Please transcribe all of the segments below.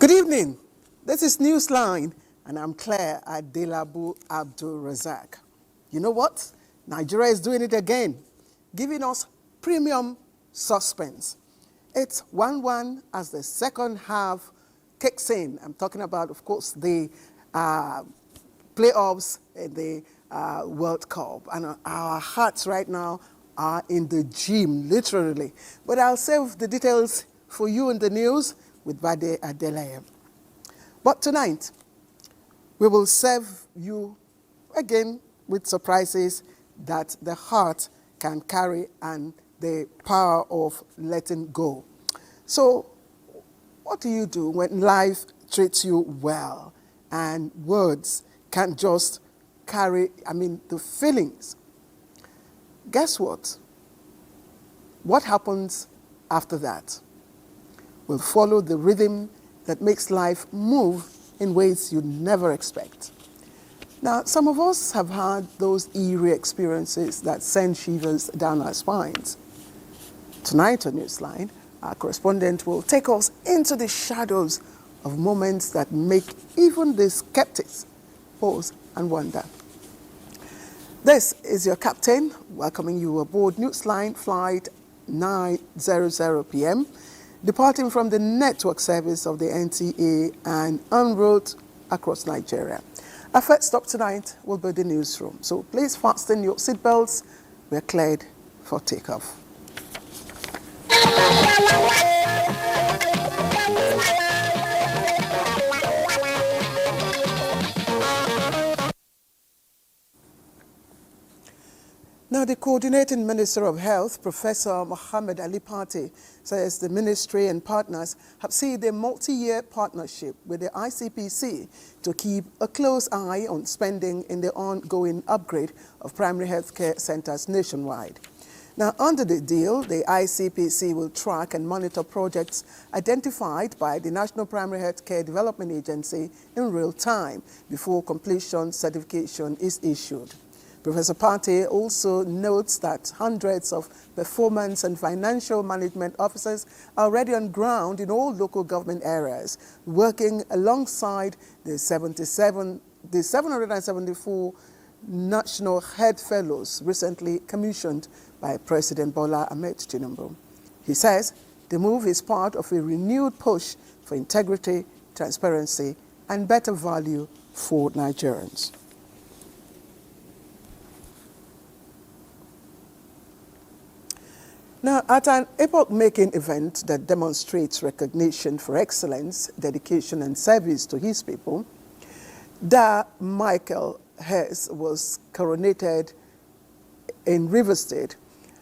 Good evening. This is Newsline, and I'm Claire Adelabu Abdul Razak. You know what? Nigeria is doing it again, giving us premium suspense. It's 1-1 as the second half kicks in. I'm talking about, of course, the playoffs in the World Cup. And our hearts right now are in the gym, literally. But I'll save the details for you in the news with Bade Adelaye. But tonight, we will serve you again with surprises that the heart can carry and the power of letting go. So, what do you do when life treats you well and words can't just carry, the feelings? Guess what? What happens after that? We'll follow the rhythm that makes life move in ways you never expect. Now, some of us have had those eerie experiences that send shivers down our spines. Tonight on Newsline, our correspondent will take us into the shadows of moments that make even the skeptics pause and wonder. This is your captain welcoming you aboard Newsline flight 9:00 p.m., departing from the network service of the NTA and en route across Nigeria. Our first stop tonight will be the newsroom, so please fasten your seatbelts. We're cleared for takeoff. Now, the Coordinating Minister of Health, Professor Mohammed Ali Pate, says the ministry and partners have seeded a multi-year partnership with the ICPC to keep a close eye on spending in the ongoing upgrade of primary health care centers nationwide. Now, under the deal, the ICPC will track and monitor projects identified by the National Primary Health Care Development Agency in real time before completion certification is issued. Professor Pate also notes that hundreds of performance and financial management officers are already on ground in all local government areas, working alongside the 774 National Head Fellows recently commissioned by President Bola Ahmed Tinubu. He says the move is part of a renewed push for integrity, transparency, and better value for Nigerians. Now, at an epoch-making event that demonstrates recognition for excellence, dedication, and service to his people, Da Michael Hess was coronated in River State,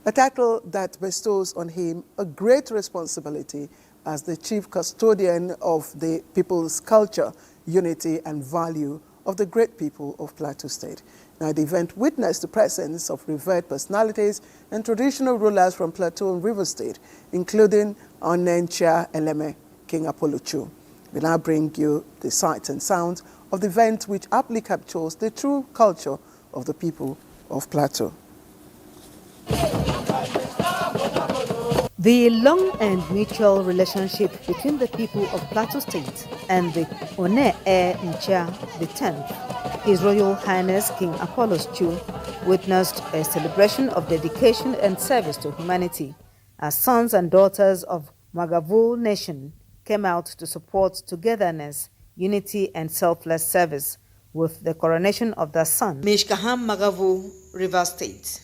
a title that bestows on him a great responsibility as the chief custodian of the people's culture, unity, and value of the great people of Plateau State. Now, the event witnessed the presence of revered personalities and traditional rulers from Plateau and River State, including Onencha Eleme, King Apolochu. We now bring you the sights and sounds of the event, which aptly captures the true culture of the people of Plateau. The long and mutual relationship between the people of Plateau State and the One Ncha the 10th, His Royal Highness King Apollos II, witnessed a celebration of dedication and service to humanity as sons and daughters of Magavu Nation came out to support togetherness, unity, and selfless service with the coronation of their son, Mishkaham Magavu, River State.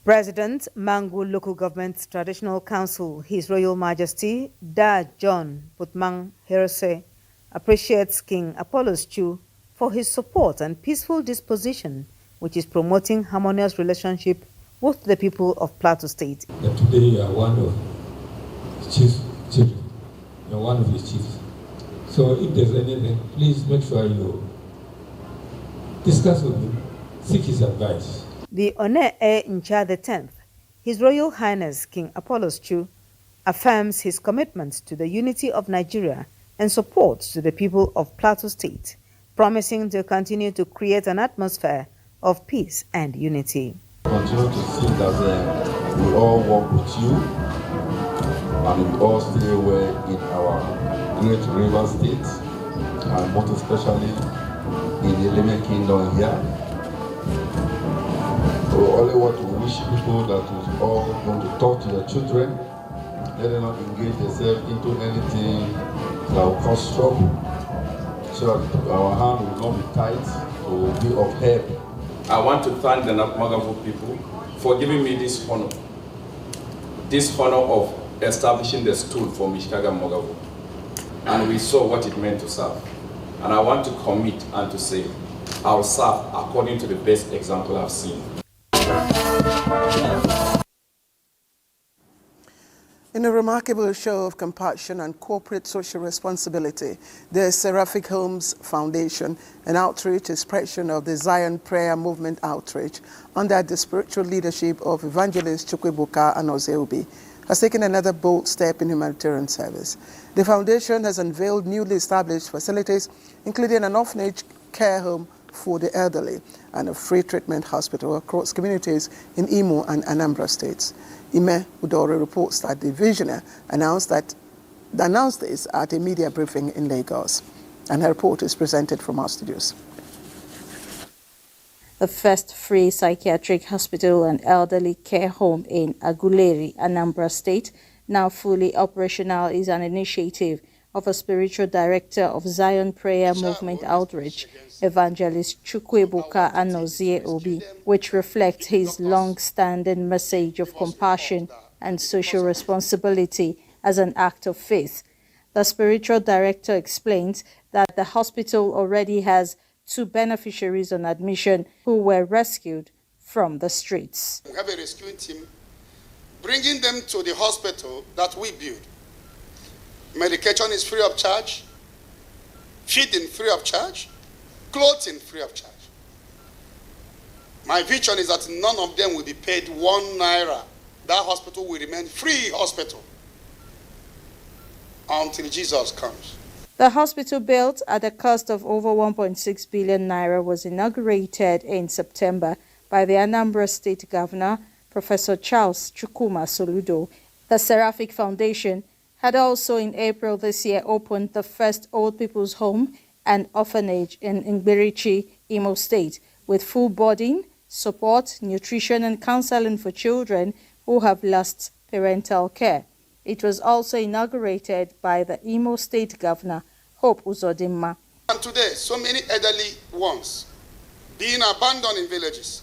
President, Mangu Local Government Traditional Council, His Royal Majesty Da John Putmang Herose, appreciates King Apollos II for his support and peaceful disposition, which is promoting harmonious relationship with the people of Plateau State. That today you are one of the chief children, you are one of the chiefs. So if there's anything, please make sure you discuss with him, seek his advice. The One Ncha the 10th, His Royal Highness King Apollos II, affirms his commitment to the unity of Nigeria and support to the people of Plateau State, promising to continue to create an atmosphere of peace and unity. Continue to see that we all work with you and we all stay well in our great river state, and most especially in the Leme Kingdom here. We only want to wish people that we all want to talk to their children, let them not engage themselves into anything that will cause trouble, so that our hand will not be tight, or will be of help. I want to thank the Magavo people for giving me this honor of establishing the stool for Mishkaga Mogavo. And we saw what it meant to serve. And I want to commit and to say, I'll serve according to the best example I've seen. In a remarkable show of compassion and corporate social responsibility, the Seraphic Homes Foundation, an outreach expression of the Zion Prayer Movement outreach under the spiritual leadership of Evangelist Chukwuebuka Anozie, has taken another bold step in humanitarian service. The foundation has unveiled newly established facilities, including an orphanage care home for the elderly and a free treatment hospital across communities in Imo and Anambra states. Ime Udore reports that the visionary announced this at a media briefing in Lagos. And her report is presented from our studios. The first free psychiatric hospital and elderly care home in Aguleri, Anambra State, now fully operational, is an initiative of a spiritual director of Zion Prayer Movement Outreach, Evangelist Chukwuebuka Anozie, which reflects his long-standing message of compassion and social responsibility as an act of faith. The spiritual director explains that the hospital already has 2 beneficiaries on admission who were rescued from the streets. We have a rescue team bringing them to the hospital that we build. Medication is free of charge, feeding free of charge, clothing free of charge. My vision is that none of them will be paid 1 naira. That hospital will remain free hospital until Jesus comes. The hospital, built at a cost of over 1.6 billion naira, was inaugurated in September by the Anambra State Governor, Professor Charles Chukwuma Soludo. The Seraphic Foundation had also in April this year opened the first old people's home and orphanage in Ngberichi, Imo State, with full boarding, support, nutrition and counseling for children who have lost parental care. It was also inaugurated by the Imo State Governor, Hope Uzodimma. And today, so many elderly ones being abandoned in villages.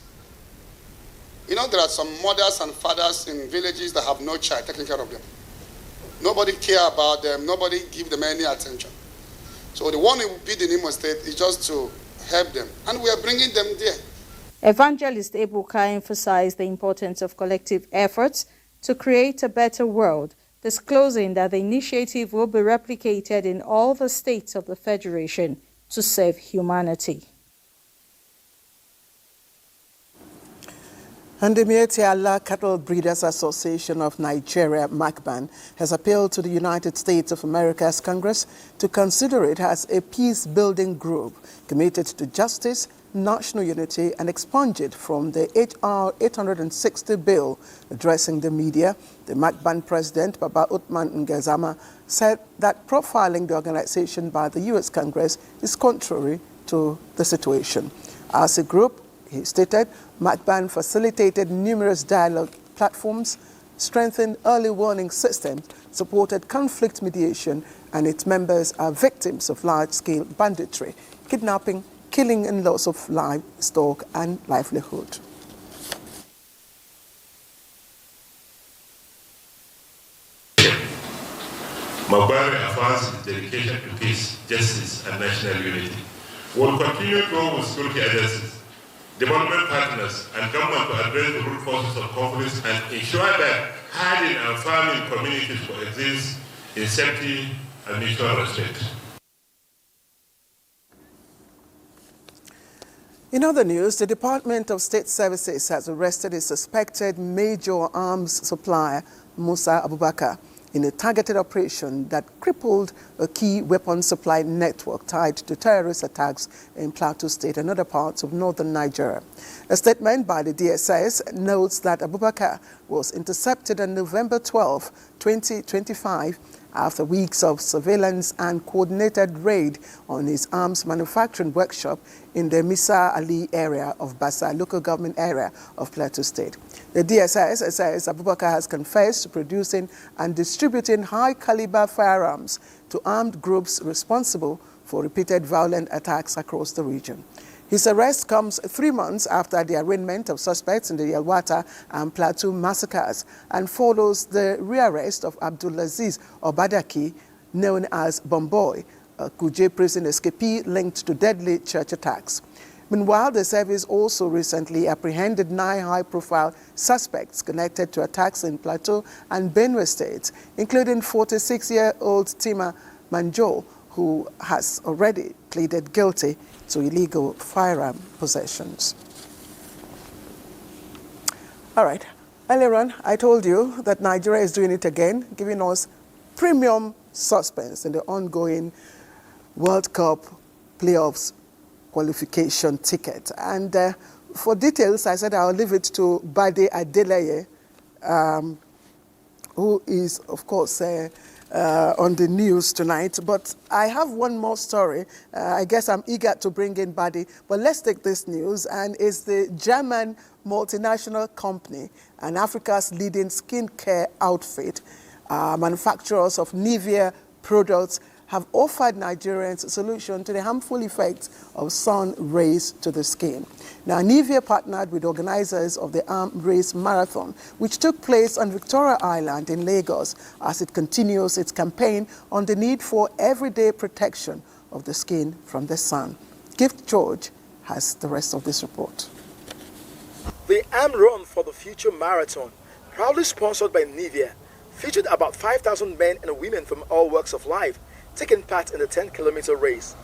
You know, there are some mothers and fathers in villages that have no child taking care of them. Nobody care about them. Nobody give them any attention. So the one who bid in Imo State is just to help them. And we are bringing them there. Evangelist Ebuka emphasized the importance of collective efforts to create a better world, disclosing that the initiative will be replicated in all the states of the Federation to save humanity. And the Mieti Allah Cattle Breeders Association of Nigeria, MACBAN, has appealed to the United States of America's Congress to consider it as a peace-building group committed to justice, national unity, and expunge it from the H.R. 860 bill addressing the media. The MACBAN president, Baba Uthman Ngezama, said that profiling the organization by the U.S. Congress is contrary to the situation. As a group, he stated, MACBAN facilitated numerous dialogue platforms, strengthened early warning systems, supported conflict mediation, and its members are victims of large-scale banditry, kidnapping, killing and loss of livestock and livelihood. MACBAN affirms its dedication to peace, justice, and national unity. We will continue to work with security agencies, development partners, and government to address the root causes of conflicts and ensure that hardened and farming communities coexist in safety and mutual respect. In other news, the Department of State Services has arrested a suspected major arms supplier, Musa Abubakar, in a targeted operation that crippled a key weapons supply network tied to terrorist attacks in Plateau State and other parts of northern Nigeria. A statement by the DSS notes that Abubakar was intercepted on November 12, 2025, after weeks of surveillance and coordinated raid on his arms manufacturing workshop in the Misa Ali area of Basa local government area of Plateau State. The DSS says Abubakar has confessed to producing and distributing high-caliber firearms to armed groups responsible for repeated violent attacks across the region. His arrest comes 3 months after the arraignment of suspects in the Yelwata and Plateau massacres and follows the rearrest of Abdulaziz Obadaki, known as Bomboy, a Kuje prison escapee linked to deadly church attacks. Meanwhile, the service also recently apprehended 9 high-profile suspects connected to attacks in Plateau and Benue states, including 46-year-old Tima Manjo, who has already pleaded guilty to illegal firearm possessions. All right. Earlier on, I told you that Nigeria is doing it again, giving us premium suspense in the ongoing World Cup playoffs qualification ticket. And for details, I said I'll leave it to Bade Adeleye, who is, of course, on the news tonight. But I have one more story. I guess I'm eager to bring in Bade. But let's take this news. And it's the German multinational company and Africa's leading skincare outfit, manufacturers of Nivea products, have offered Nigerians a solution to the harmful effects of sun rays to the skin. Now, Nivea partnered with organizers of the Arm Race Marathon, which took place on Victoria Island in Lagos, as it continues its campaign on the need for everyday protection of the skin from the sun. Gift George has the rest of this report. The Arm Run for the Future Marathon, proudly sponsored by Nivea, featured about 5,000 men and women from all walks of life taking part in the 10-kilometer race.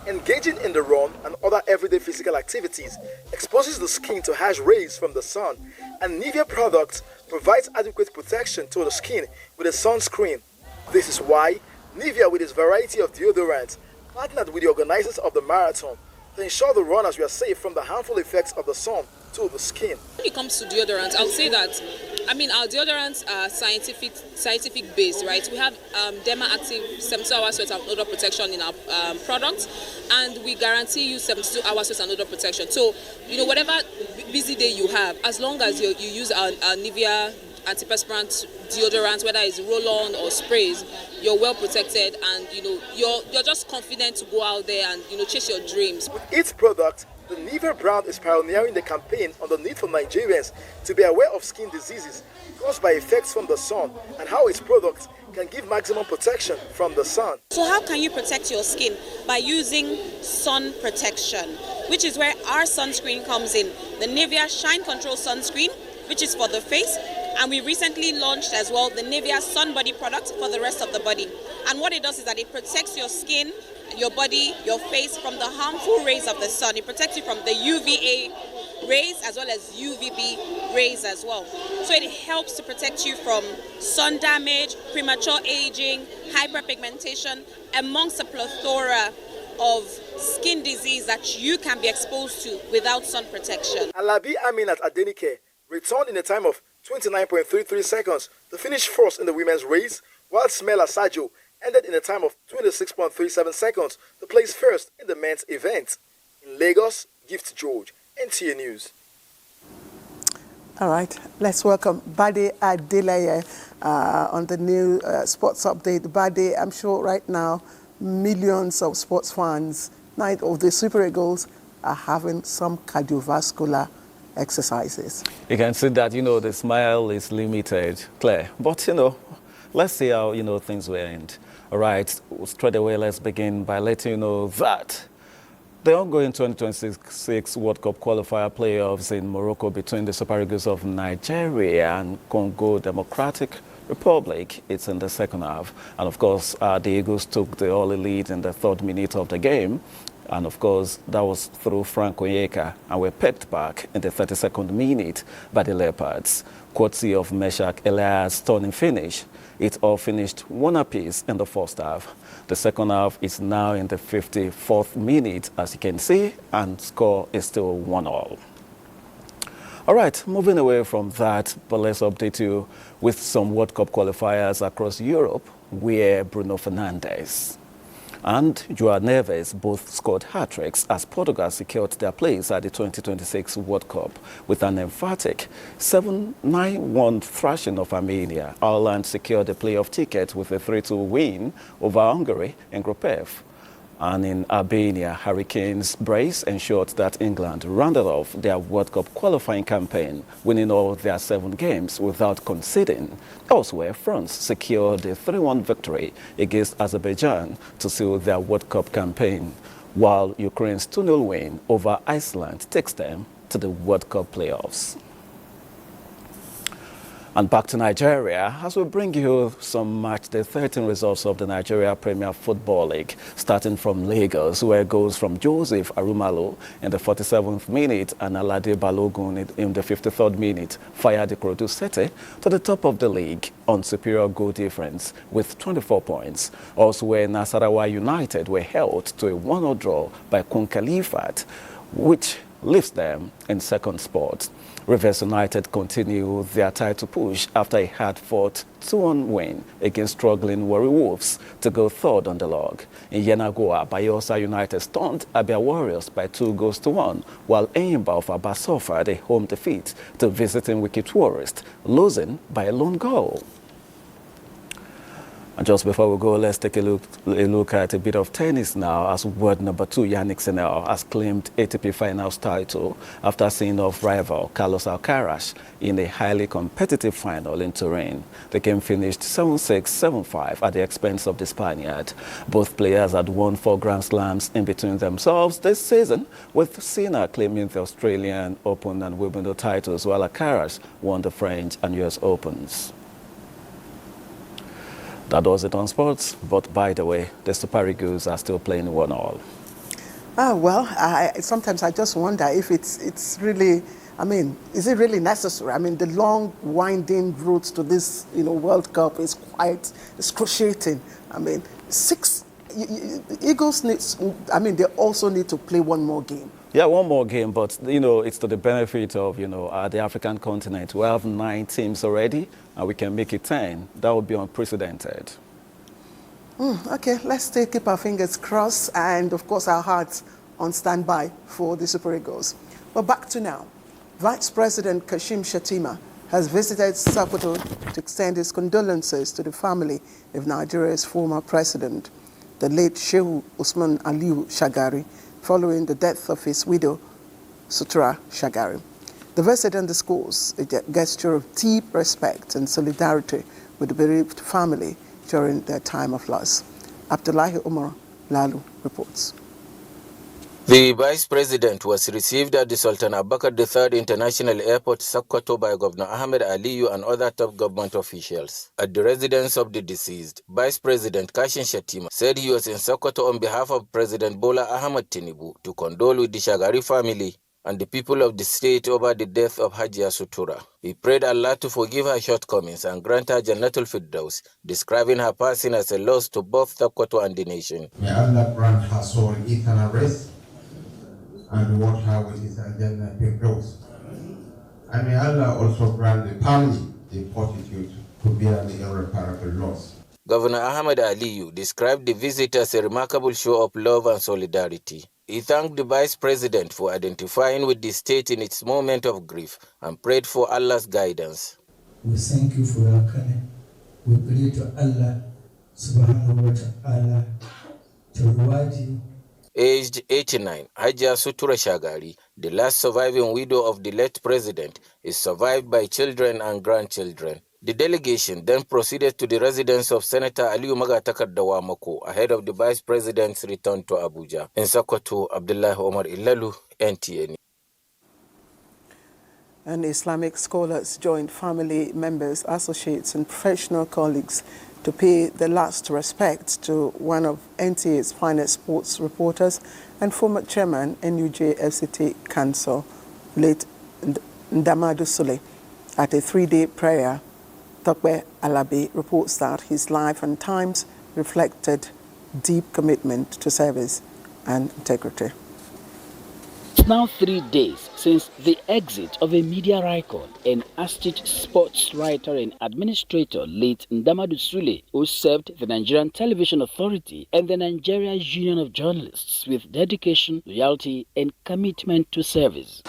Engaging in the run and other everyday physical activities exposes the skin to harsh rays from the sun, and Nivea products provides adequate protection to the skin with a sunscreen. This is why Nivea, with its variety of deodorants, partnered with the organizers of the marathon to ensure the runners were safe from the harmful effects of the sun to the skin. When it comes to deodorants, I'll say that, our deodorants are scientific based, right? We have Derma Active 72-hour sweat and odor protection in our products, and we guarantee you 72-hour sweat and odor protection. So, whatever busy day you have, as long as you use our Nivea antiperspirant deodorant, whether it's roll-on or sprays, you're well protected, and you're just confident to go out there and chase your dreams. With its product, the Nivea brand is pioneering the campaign on the need for Nigerians to be aware of skin diseases caused by effects from the sun and how its products can give maximum protection from the sun. So how can you protect your skin? By using sun protection, which is where our sunscreen comes in. The Nivea Shine Control Sunscreen, which is for the face, and we recently launched as well the Nivea Sun Body product for the rest of the body. And what it does is that it protects your skin, your body, your face from the harmful rays of the sun. It protects you from the UVA rays as well as UVB rays as well. So it helps to protect you from sun damage, premature aging, hyperpigmentation, amongst a plethora of skin disease that you can be exposed to without sun protection. Alabi Aminat Adenike returned in a time of 29.33 seconds to finish first in the women's race, while Smela Sajo ended in a time of 26.37 seconds to place first in the men's event. In Lagos, Gift George, NTA News. All right, let's welcome Bade Adeleye on the new sports update. Bade, I'm sure right now millions of sports fans, night of the Super Eagles, are having some cardiovascular exercises. You can see that, the smile is limited, Claire. But, let's see how, things will end. All right, straight away, let's begin by letting you know that the ongoing 2026 World Cup qualifier playoffs in Morocco between the Super Eagles of Nigeria and Congo Democratic Republic, it's in the second half. And of course, the Eagles took the early lead in the 3rd minute of the game. And of course, that was through Frank Onyeka, and were pegged back in the 32nd minute by the Leopards. courtesy of Meshach Elias' stunning finish. It all finished 1 apiece in the first half. The second half is now in the 54th minute, as you can see, and score is still 1-1. All right, moving away from that, but let's update you with some World Cup qualifiers across Europe, where Bruno Fernandes and Joao Neves both scored hat-tricks as Portugal secured their place at the 2026 World Cup with an emphatic 7-9-1 thrashing of Armenia. Ireland secured a playoff ticket with a 3-2 win over Hungary in Group F. And in Albania, Hurricanes' brace ensured that England rounded off their World Cup qualifying campaign, winning all their 7 games without conceding. Elsewhere, France secured a 3-1 victory against Azerbaijan to seal their World Cup campaign, while Ukraine's 2-0 win over Iceland takes them to the World Cup playoffs. And back to Nigeria, as we bring you some match day 13 results of the Nigeria Premier Football League, starting from Lagos, where goals from Joseph Arumalo in the 47th minute and Alade Balogun in the 53rd minute fired Ikorodu City to the top of the league on superior goal difference with 24 points. Also, where Nasarawa United were held to a 1-0 draw by Kun Khalifat, which leaves them in second spot. Rivers United continue their title push after a hard-fought 2-1 win against struggling Warri Wolves to go third on the log. In Yenagoa, Bayelsa United stunned Abia Warriors by 2-1, while Enyimba of Aba suffered a home defeat to visiting Wiki Tourist, losing by a lone goal. And just before we go, let's take a look at a bit of tennis now, as world number 2 Yannick Sinner has claimed ATP Finals title after seeing off rival Carlos Alcaraz in a highly competitive final in Turin. The game finished 7-6, 7-5 at the expense of the Spaniard. Both players had won 4 Grand Slams in between themselves this season, with Sinner claiming the Australian Open and Wimbledon titles, while Alcaraz won the French and US Opens. That does it on sports, but by the way, the Super Eagles are still playing 1-1. Well, sometimes I just wonder if it's really, I mean, is it really necessary? I mean, the long, winding route to this, World Cup is quite excruciating. I mean, Eagles they also need to play one more game. Yeah, one more game, but, it's to the benefit of, the African continent. We have 9 teams already, and we can make it 10. That would be unprecedented. Okay, let's still keep our fingers crossed and, of course, our hearts on standby for the Super Eagles. But back to now. Vice President Kashim Shettima has visited Sokoto to extend his condolences to the family of Nigeria's former president, the late Shehu Usman Aliyu Shagari, following the death of his widow, Sutura Shagari. The visit underscores a gesture of deep respect and solidarity with the bereaved family during their time of loss. Abdullahi Umar Lalu reports. The Vice President was received at the Sultan Abubakar III International Airport, Sokoto, by Governor Ahmed Aliyu and other top government officials. At the residence of the deceased, Vice President Kashim Shettima said he was in Sokoto on behalf of President Bola Ahmed Tinubu to condole with the Shagari family and the people of the state over the death of Hajia Sutura. He prayed Allah to forgive her shortcomings and grant her Jannatul Firdaus, describing her passing as a loss to both Sokoto and the nation. May Allah grant her soul eternal rest and reward her with his Jannah Firdaus. And may Allah also grant the family the fortitude to bear the irreparable loss. Governor Ahmed Aliyu described the visit as a remarkable show of love and solidarity. He thanked the Vice President for identifying with the state in its moment of grief and prayed for Allah's guidance. We thank you for your coming. We pray to Allah subhanahu wa ta'ala to reward you. Aged 89, Hajia Sutura Shagari, the last surviving widow of the late president, is survived by children and grandchildren. The delegation then proceeded to the residence of Senator Aliyu Magatakar Dawamako ahead of the Vice President's return to Abuja. In Sokoto, Abdullahi Omar Ilalu, NTA. And Islamic scholars joined family members, associates, and professional colleagues to pay the last respect to one of NTA's finest sports reporters and former chairman NUJ FCT Council, late Ndamadu Sule. At a 3-day prayer, Tokwe Alabi reports that his life and times reflected deep commitment to service and integrity. It's now 3 days since the exit of a media icon and astute sports writer and administrator late Ndamadu Sule, who served the Nigerian Television Authority and the Nigeria Union of Journalists with dedication, loyalty, and commitment to service.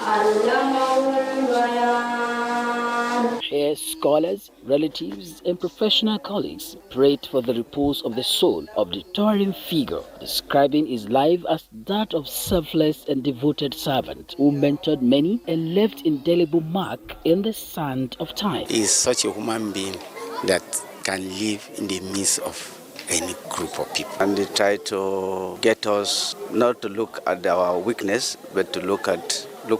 Here, scholars, relatives, and professional colleagues prayed for the repose of the soul of the towering figure, describing his life as that of selfless and devoted servant who mentored many and left indelible mark in the sand of time. He is such a human being that can live in the midst of any group of people. And they try to get us not to look at our weakness, but to look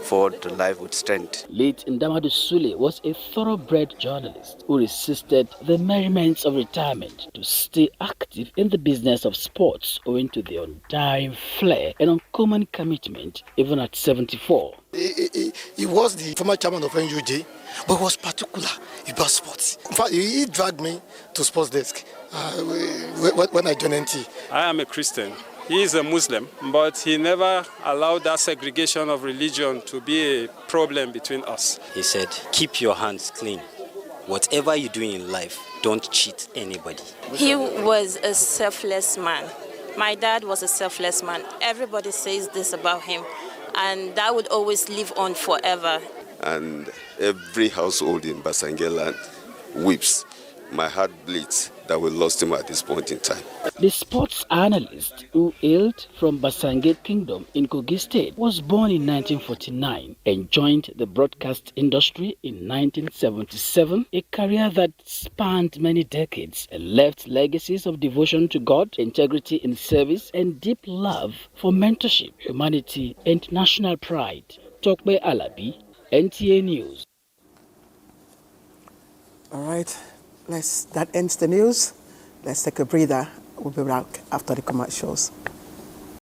forward to life with strength. Late Ndamadu Sule was a thoroughbred journalist who resisted the merriments of retirement to stay active in the business of sports owing to the undying flair and uncommon commitment even at 74. He was the former chairman of NUJ, but was particular about sports. In fact, he dragged me to sports desk when I joined NTA. I am a Christian. He is a Muslim, but he never allowed that segregation of religion to be a problem between us. He said, keep your hands clean. Whatever you do in life, don't cheat anybody. He was a selfless man. My dad was a selfless man. Everybody says this about him, and that would always live on forever. And every household in Basange land weeps. My heart bleeds that we lost him at this point in time. The sports analyst who hailed from Basange Kingdom in Kogi State was born in 1949 and joined the broadcast industry in 1977, a career that spanned many decades and left legacies of devotion to God, integrity in service, and deep love for mentorship, humanity, and national pride. Tokwe Alabi, NTA News. All right. That ends the news. Let's take a breather. We'll be back after the commercials.